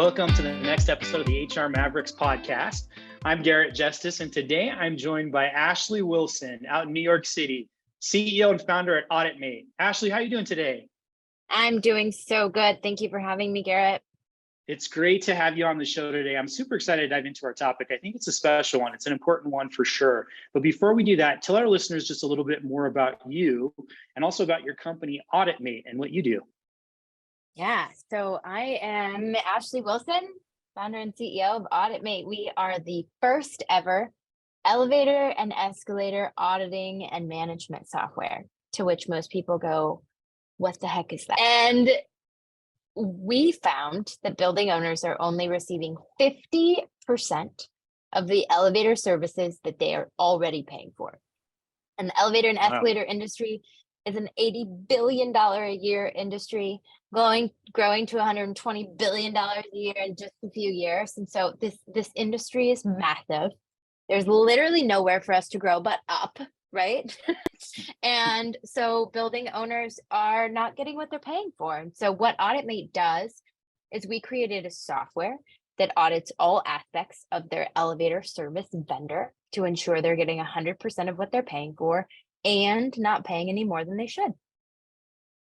Welcome to the next episode of the HR Mavericks podcast. I'm Garrett Justice, and today I'm joined by Ashleigh Wilson out in New York City, CEO and founder at Auditmate. Ashleigh, how are you doing today? I'm doing so good. Thank you for having me, Garrett. It's great to have you on the show today. I'm super excited to dive into our topic. I think it's a special one. It's an important one for sure. But before we do that, tell our listeners just a little bit more about you and also about your company, Auditmate, and what you do. Yeah, so I am Ashleigh Wilson, founder and CEO of Auditmate. We are the first ever elevator and escalator auditing and management software, to which most people go, what the heck is that? And we found that building owners are only receiving 50% of the elevator services that they are already paying for. And the elevator and escalator industry is an $80 billion a year industry, growing to $120 billion a year in just a few years. And so this industry is massive. There's literally nowhere for us to grow but up, right? And so building owners are not getting what they're paying for. And so what Auditmate does is we created a software that audits all aspects of their elevator service vendor to ensure they're getting 100% of what they're paying for and not paying any more than they should.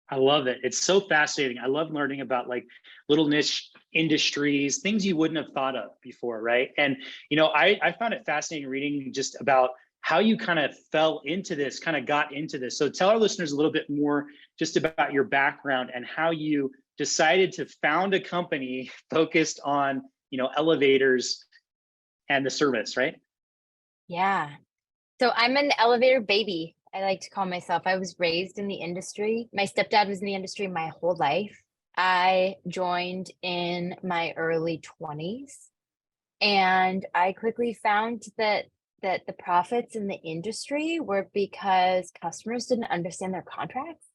I love it. It's so fascinating. I love learning about like little niche industries, things you wouldn't have thought of before, right? And, I found it fascinating reading just about how you kind of fell into this, kind of got into this. So tell our listeners a little bit more just about your background and how you decided to found a company focused on, elevators and the service, right? Yeah. So I'm an elevator baby, I like to call myself. I was raised in the industry. My stepdad was in the industry my whole life. I joined in my early 20s, and I quickly found that the profits in the industry were because customers didn't understand their contracts.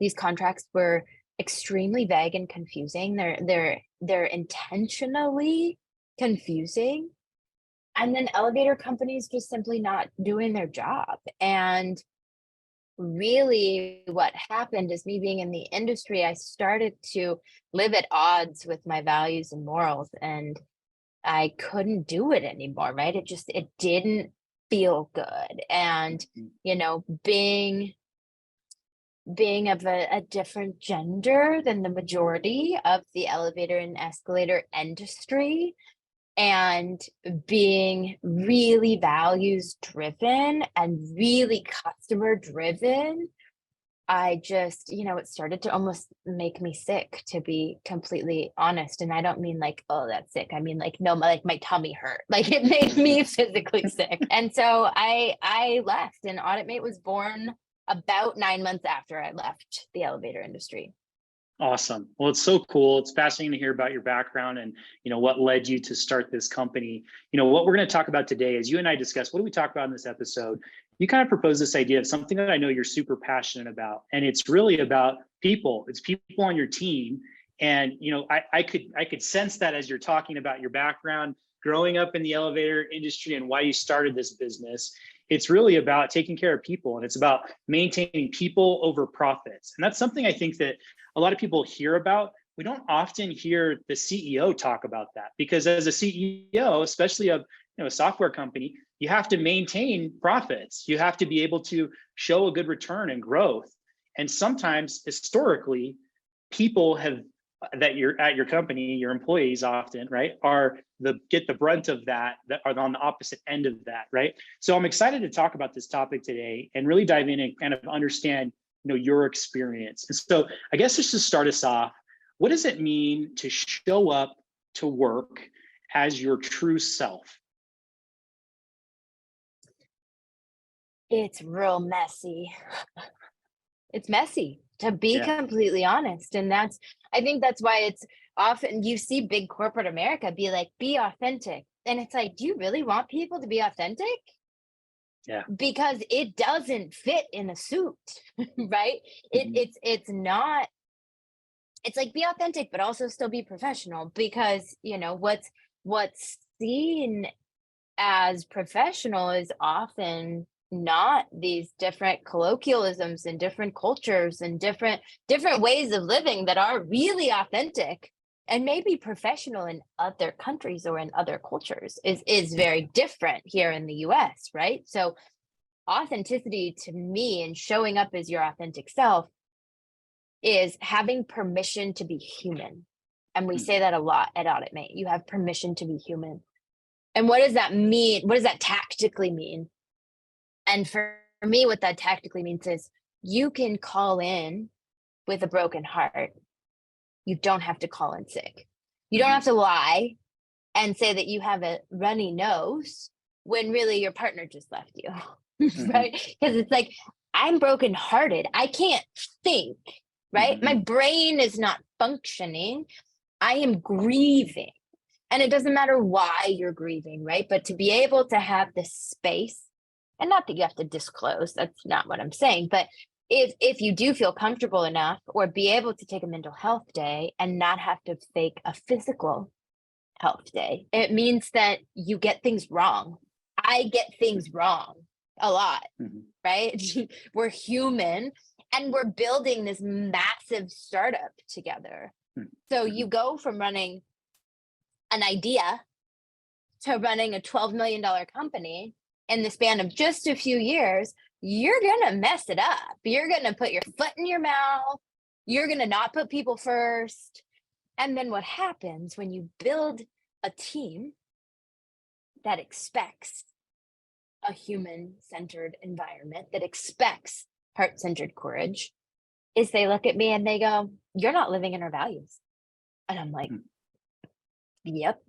These contracts were extremely vague and confusing. They're intentionally confusing. And then elevator companies just simply not doing their job. And really what happened is, me being in the industry, I started to live at odds with my values and morals, and I couldn't do it anymore, right? It didn't feel good. And, being of a different gender than the majority of the elevator and escalator industry, and being really values driven and really customer driven, I just, it started to almost make me sick, to be completely honest. And I don't mean like, oh, that's sick. I mean like, no, like my tummy hurt. Like it made me physically sick. And so I left, and Auditmate was born about 9 months after I left the elevator industry. Awesome. Well, it's so cool. It's fascinating to hear about your background and, what led you to start this company. What we're going to talk about today is, you and I discussed, what do we talk about in this episode? You kind of proposed this idea of something that I know you're super passionate about, and it's really about people. It's people on your team. And, I could sense that as you're talking about your background, growing up in the elevator industry and why you started this business. It's really about taking care of people, and it's about maintaining people over profits. And that's something I think that a lot of people hear about. We don't often hear the CEO talk about that, because as a CEO, especially of a software company, you have to maintain profits. You have to be able to show a good return and growth. And sometimes historically, people that you're at your company, your employees often, right, get the brunt of that are on the opposite end of that, right? So I'm excited to talk about this topic today and really dive in and kind of understand, your experience. And so I guess just to start us off, what does it mean to show up to work as your true self? It's real messy. It's messy, to be completely honest. And I think that's why it's often you see big corporate America be like, be authentic. And it's like, do you really want people to be authentic? Yeah. Because it doesn't fit in a suit, right? It's not, it's like, be authentic, but also still be professional, because, what's seen as professional is often not these different colloquialisms and different cultures and different ways of living that are really authentic. and maybe professional in other countries or in other cultures is very different here in the US, right? So authenticity to me and showing up as your authentic self is having permission to be human. And we say that a lot at Auditmate. You have permission to be human. And what does that mean? What does that tactically mean? And for me, what that tactically means is you can call in with a broken heart. You don't have to call in sick. You don't have to lie and say that you have a runny nose when really your partner just left you, right? Because it's like, I'm brokenhearted. I can't think, right? My brain is not functioning. I am grieving. And it doesn't matter why you're grieving, right? But to be able to have this space, and not that you have to disclose, that's not what I'm saying, but if you do feel comfortable enough or be able to take a mental health day and not have to fake a physical health day, it means that you get things wrong. I get things wrong a lot, right? We're human and we're building this massive startup together. So you go from running an idea to running a $12 million company in the span of just a few years. You're going to mess it up. You're going to put your foot in your mouth. You're going to not put people first. And then what happens when you build a team that expects a human-centered environment, that expects heart-centered courage, is they look at me and they go, you're not living in our values. And I'm like, yep.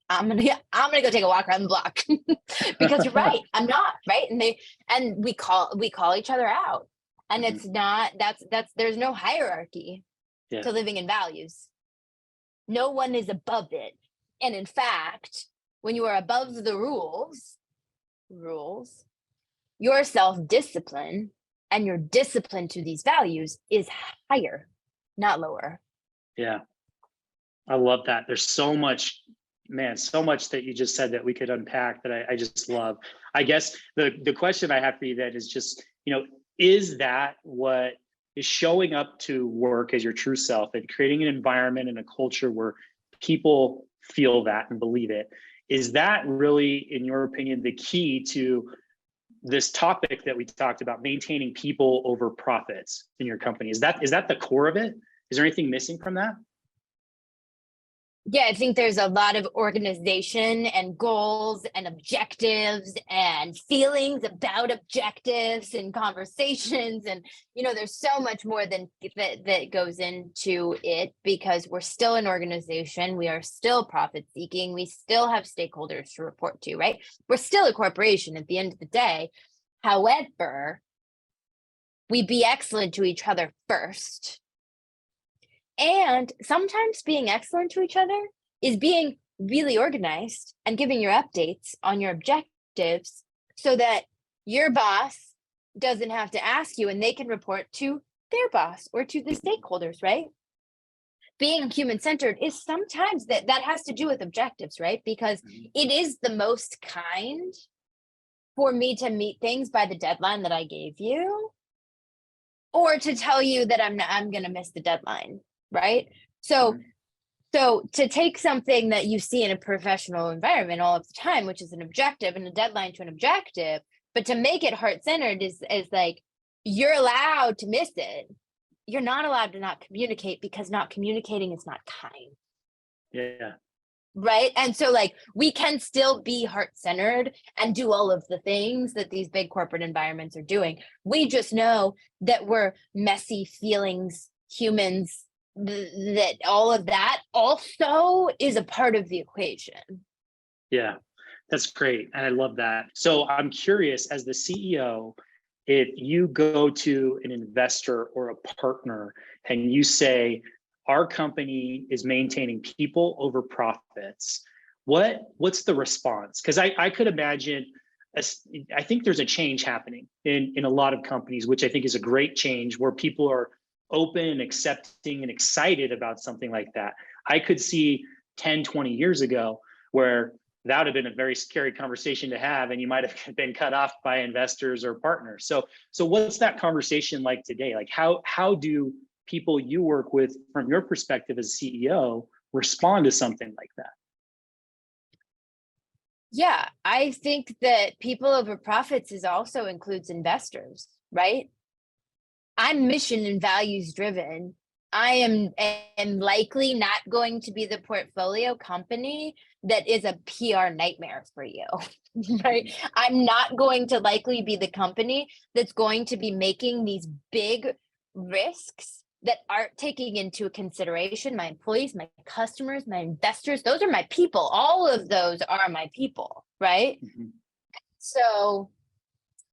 I'm gonna go take a walk around the block because you're right. I'm not, right. And we call each other out. And it's not, there's no hierarchy to living in values. No one is above it. And in fact, when you are above the rules, your self-discipline and your discipline to these values is higher, not lower. Yeah. I love that. There's so much that you just said that we could unpack that I just love. I guess the question I have for you then is just, is that what is showing up to work as your true self and creating an environment and a culture where people feel that and believe it? Is that really, in your opinion, the key to this topic that we talked about, maintaining people over profits in your company? Is that the core of it? Is there anything missing from that? Yeah, I think there's a lot of organization and goals and objectives and feelings about objectives and conversations. And, there's so much more than that goes into it because we're still an organization. We are still profit seeking. We still have stakeholders to report to, right? We're still a corporation at the end of the day. However, we be excellent to each other first. And sometimes being excellent to each other is being really organized and giving your updates on your objectives so that your boss doesn't have to ask you and they can report to their boss or to the stakeholders, right? Being human-centered is sometimes that has to do with objectives, right? Because it is the most kind for me to meet things by the deadline that I gave you or to tell you that I'm going to miss the deadline. Right. So to take something that you see in a professional environment all of the time, which is an objective and a deadline to an objective, but to make it heart-centered is like, you're allowed to miss it. You're not allowed to not communicate because not communicating is not kind. Yeah. Right. And so we can still be heart-centered and do all of the things that these big corporate environments are doing. We just know that we're messy feelings, humans, that all of that also is a part of the equation. Yeah, that's great. And I love that. So I'm curious, as the CEO, if you go to an investor or a partner and you say, our company is maintaining people over profits, what's the response? Because I could imagine, I think there's a change happening in a lot of companies, which I think is a great change where people are open and accepting and excited about something like that. I could see 10, 20 years ago where that would have been a very scary conversation to have, and you might have been cut off by investors or partners. So what's that conversation like today? Like how do people you work with from your perspective as CEO respond to something like that? Yeah, I think that people over profits is also includes investors, right? I'm mission and values driven. I am likely not going to be the portfolio company that is a PR nightmare for you, right? I'm not going to likely be the company that's going to be making these big risks that aren't taking into consideration my employees, my customers, my investors. Those are my people. All of those are my people, right? Mhm. So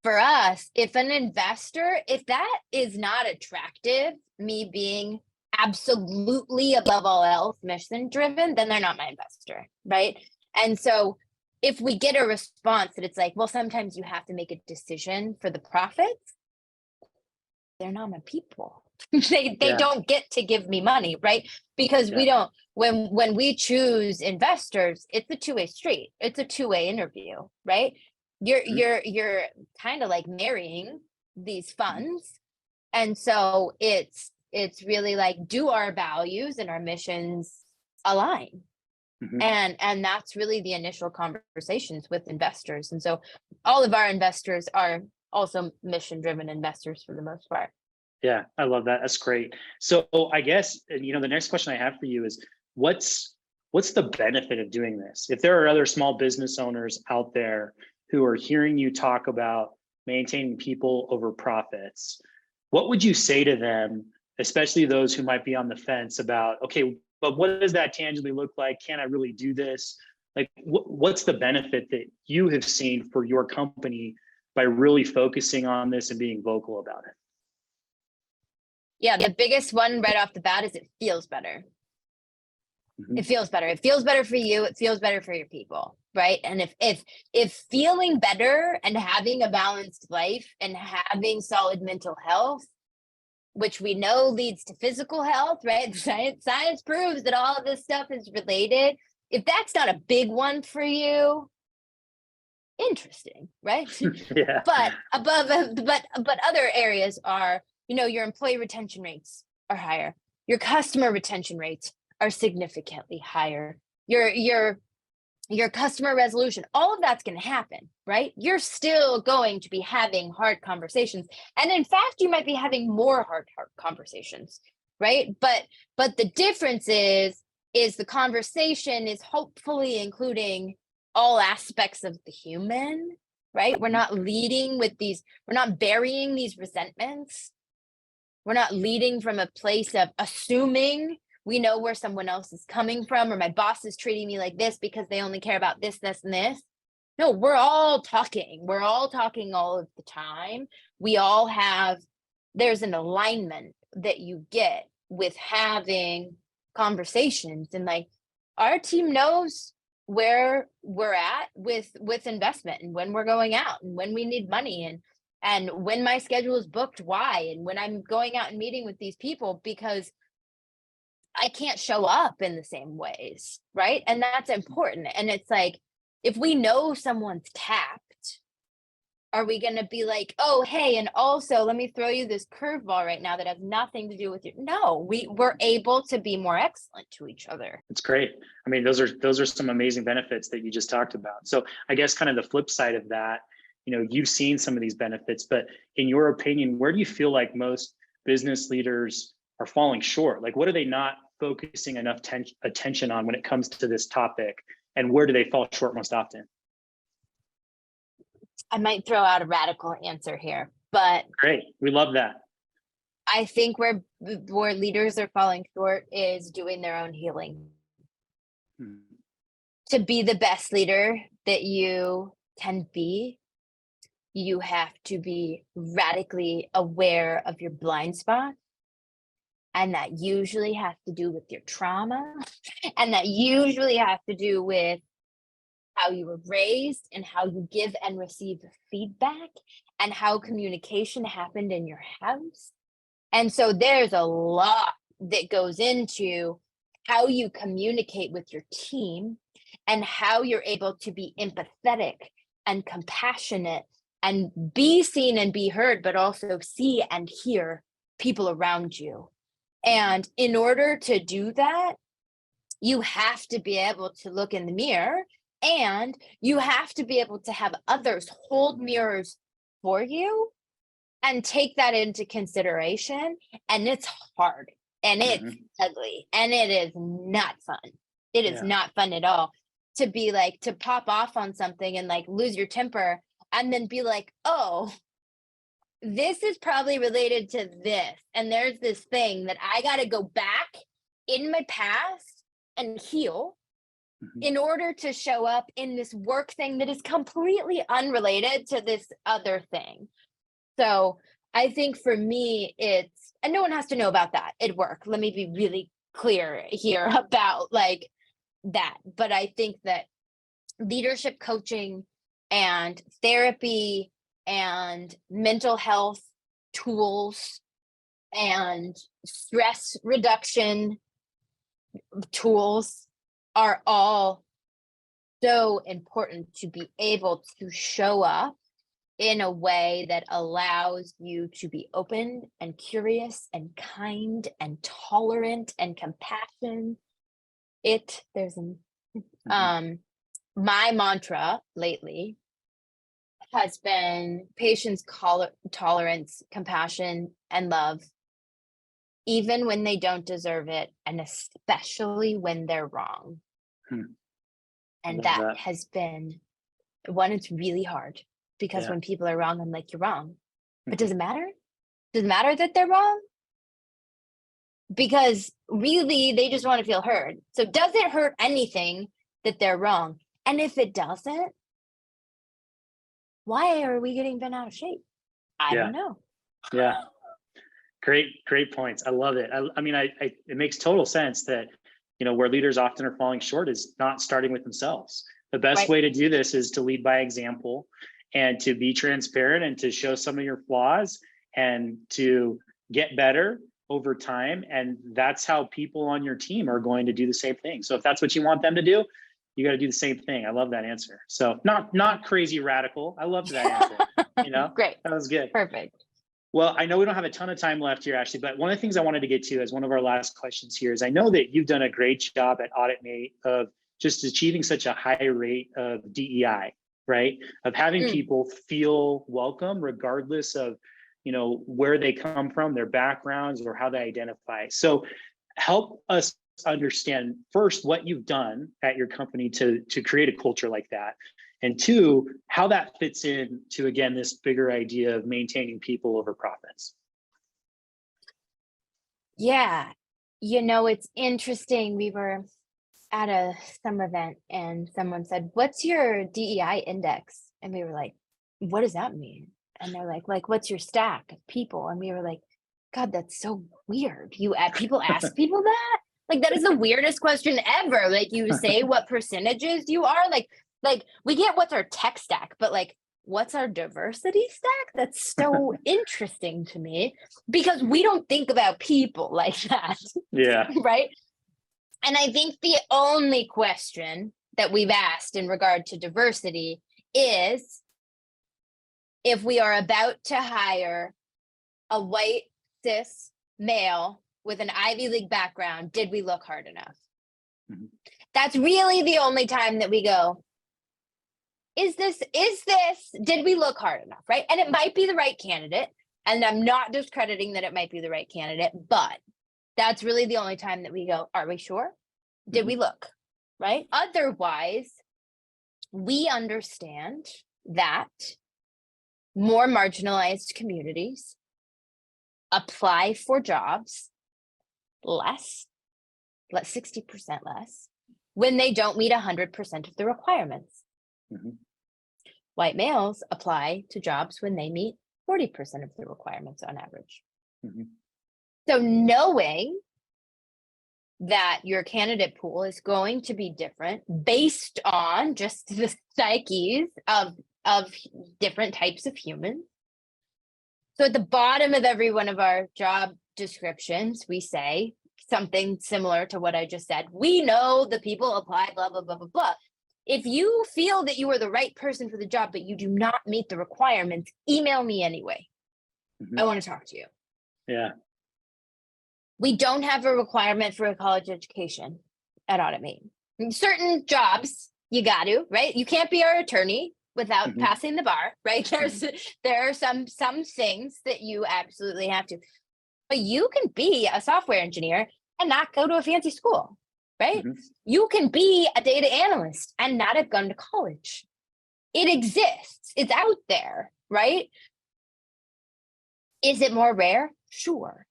for us, if an investor, if that is not attractive, me being absolutely above all else mission driven, then they're not my investor, right? And so if we get a response that it's like, well, sometimes you have to make a decision for the profits, they're not my people. they Yeah. don't get to give me money, right? Because we don't, when we choose investors, it's a two-way street. It's a two-way interview, right? You're kind of like marrying these funds. And so it's really like, do our values and our missions align? Mhm. And that's really the initial conversations with investors. And so all of our investors are also mission driven investors for the most part. Yeah, I love that. That's great. So I guess, the next question I have for you is what's the benefit of doing this? If there are other small business owners out there who are hearing you talk about maintaining people over profits, what would you say to them, especially those who might be on the fence about, okay, but what does that tangibly look like? Can I really do this? Like, what's the benefit that you have seen for your company by really focusing on this and being vocal about it? Yeah, the biggest one right off the bat is it feels better. Mhm. It feels better. It feels better for you. It feels better for your people, right? And if feeling better and having a balanced life and having solid mental health, which we know leads to physical health, right? Science proves that all of this stuff is related. If that's not a big one for you, interesting, right? Yeah. But but other areas are, your employee retention rates are higher, your customer retention rates are significantly higher, your customer resolution, all of that's going to happen, right? You're still going to be having hard conversations, and in fact you might be having more hard conversations, right? But the difference is the conversation is hopefully including all aspects of the human, right? We're not leading with we're not burying these resentments. We're not leading from a place of assuming we know where someone else is coming from, or my boss is treating me like this because they only care about this, this, and this. No, we're all talking. We're all talking all of the time. There's an alignment that you get with having conversations, and like our team knows where we're at with investment and when we're going out and when we need money and when my schedule is booked, why, and when I'm going out and meeting with these people because I can't show up in the same ways, right? And that's important. And it's like, if we know someone's tapped, are we going to be like, oh, hey, and also let me throw you this curveball right now that has nothing to do with you? No, we're able to be more excellent to each other. It's great. I mean, those are some amazing benefits that you just talked about. So I guess kind of the flip side of that, you've seen some of these benefits, but in your opinion, where do you feel like most business leaders are falling short? Like, what are they not focusing enough attention on when it comes to this topic? And where do they fall short most often? I might throw out a radical answer here, but Great. We love that. I think where leaders are falling short is doing their own healing. Hmm. To be the best leader that you can be, you have to be radically aware of your blind spots. And that usually has to do with your trauma. And that usually has to do with how you were raised and how you give and receive feedback and how communication happened in your house. And so there's a lot that goes into how you communicate with your team and how you're able to be empathetic and compassionate and be seen and be heard, but also see and hear people around you. And in order to do that, you have to be able to look in the mirror, and you have to be able to have others hold mirrors for you and take that into consideration. And it's hard and it's ugly and it is not fun. It is not fun at all to be like, to pop off on something and like lose your temper and then be like, oh, this is probably related to this. And there's this thing that I got to go back in my past and heal in order to show up in this work thing that is completely unrelated to this other thing. So I think for me, it's, and no one has to know about that at work. Let me be really clear here about like that. But I think that leadership coaching and therapy and mental health tools and stress reduction tools are all so important to be able to show up in a way that allows you to be open and curious and kind and tolerant and compassion. My mantra lately has been patience, tolerance, compassion, and love, even when they don't deserve it, and especially when they're wrong. And that has been one, it's really hard because when people are wrong, I'm like, you're wrong. But does it matter? Does it matter that they're wrong? Because really, they just want to feel heard. So does it hurt anything that they're wrong? And if it doesn't, why are we getting bent out of shape? I don't know. Yeah. Great points. I love it. I mean, it makes total sense that, you know, where leaders often are falling short is not starting with themselves. The best way to do this is to lead by example and to be transparent and to show some of your flaws and to get better over time. And that's how people on your team are going to do the same thing. So if that's what you want them to do, you got to do the same thing. I love that answer. So not crazy radical. I loved that answer. You know, Great. That was good. Perfect. Well, I know we don't have a ton of time left here, Ashleigh, but one of the things I wanted to get to as one of our last questions here is I know that you've done a great job at Auditmate of just achieving such a high rate of DEI, right? Of having people feel welcome regardless of, you know, where they come from, their backgrounds, or how they identify. So help us understand first what you've done at your company to create a culture like that. And two, how that fits in to, again, this bigger idea of maintaining people over profits. Yeah. You know, it's interesting. We were at some event and someone said, what's your DEI index? And we were like, what does that mean? And they're like, what's your stack of people? And we were like, God, that's so weird. People ask people that? Like, that is the weirdest question ever. Like, you say what percentages you are. Like we get what's our tech stack, but like, what's our diversity stack? That's so interesting to me because we don't think about people like that. Yeah. Right. And I think the only question that we've asked in regard to diversity is if we are about to hire a white cis male with an Ivy League background, did we look hard enough? That's really the only time that we go, did we look hard enough, right? And it might be the right candidate, and I'm not discrediting that it might be the right candidate, but that's really the only time that we go, are we sure? Did we look, right? Otherwise, we understand that more marginalized communities apply for jobs less 60% less, when they don't meet 100% of the requirements. White males apply to jobs when they meet 40% of the requirements on average. So knowing that your candidate pool is going to be different based on just the psyches of different types of humans. So at the bottom of every one of our job descriptions, we say something similar to what I just said. We know the people apply, blah, blah, blah, blah, blah. If you feel that you are the right person for the job, but you do not meet the requirements, email me anyway. I want to talk to you. Yeah. We don't have a requirement for a college education at Auditmate. In certain jobs, you got to, right? You can't be our attorney without passing the bar, right? There are some things that you absolutely have to. But you can be a software engineer and not go to a fancy school, right? You can be a data analyst and not have gone to college. It exists. It's out there, right? Is it more rare? Sure.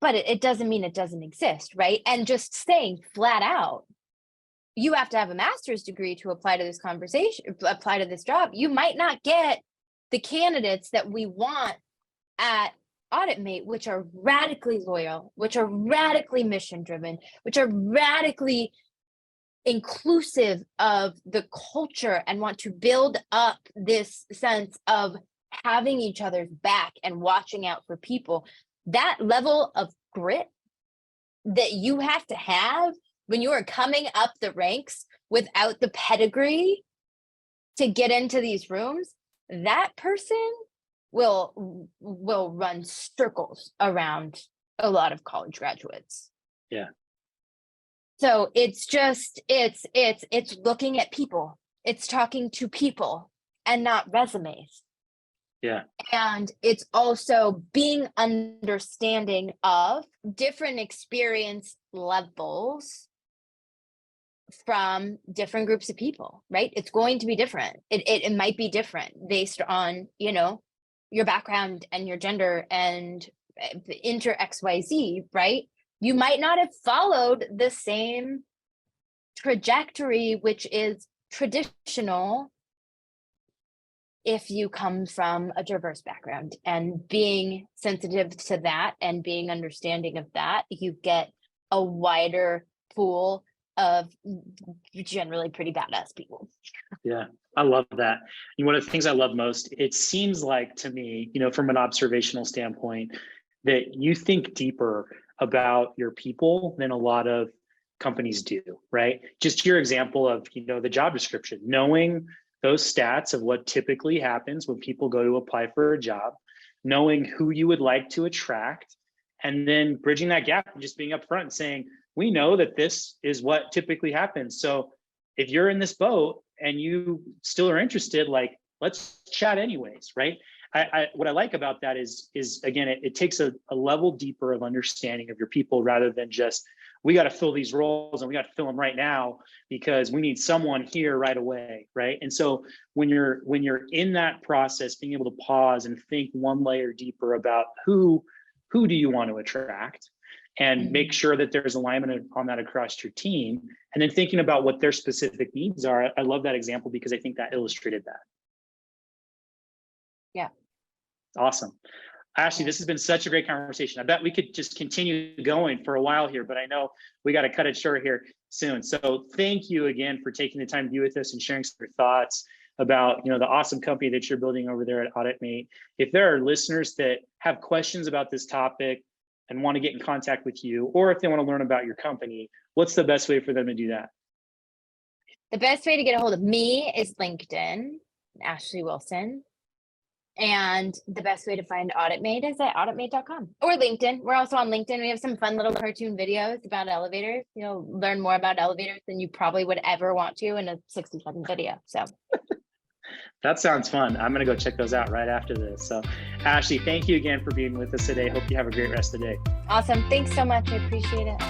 But it doesn't mean it doesn't exist, right? And just saying flat out, you have to have a master's degree to apply to this apply to this job. You might not get the candidates that we want at Auditmate, which are radically loyal, which are radically mission driven, which are radically inclusive of the culture and want to build up this sense of having each other's back and watching out for people. That level of grit that you have to have when you are coming up the ranks without the pedigree to get into these rooms, that person will run circles around a lot of college graduates. Yeah. So it's just, it's looking at people. It's talking to people and not resumes. Yeah. And it's also being understanding of different experience levels from different groups of people, right? It's going to be different. It might be different based on, your background and your gender and inter XYZ, right? You might not have followed the same trajectory, which is traditional, if you come from a diverse background. And being sensitive to that and being understanding of that, you get a wider pool of generally pretty badass people. Yeah, I love that. And one of the things I love most, it seems like to me, from an observational standpoint, that you think deeper about your people than a lot of companies do, right? Just your example of, the job description, knowing those stats of what typically happens when people go to apply for a job, knowing who you would like to attract, and then bridging that gap and just being upfront and saying, we know that this is what typically happens. So if you're in this boat and you still are interested, let's chat anyways, right? What I like about that is again, it takes a level deeper of understanding of your people rather than just, we got to fill these roles and we got to fill them right now because we need someone here right away, right? And so when you're in that process, being able to pause and think one layer deeper about who do you want to attract, and make sure that there's alignment on that across your team, and then thinking about what their specific needs are. I love that example because I think that illustrated that. Yeah. Awesome. Ashleigh, this has been such a great conversation. I bet we could just continue going for a while here, but I know we got to cut it short here soon. So thank you again for taking the time to be with us and sharing some of your thoughts about the awesome company that you're building over there at Auditmate. If there are listeners that have questions about this topic and want to get in contact with you, or if they want to learn about your company, what's the best way for them to do that? The best way to get a hold of me is LinkedIn, Ashleigh Wilson. And the best way to find Auditmate is at auditmate.com or LinkedIn. We're also on LinkedIn. We have some fun little cartoon videos about elevators. You'll learn more about elevators than you probably would ever want to in a 60-second video. So that sounds fun. I'm going to go check those out right after this. So Ashleigh, thank you again for being with us today. Hope you have a great rest of the day. Awesome. Thanks so much. I appreciate it.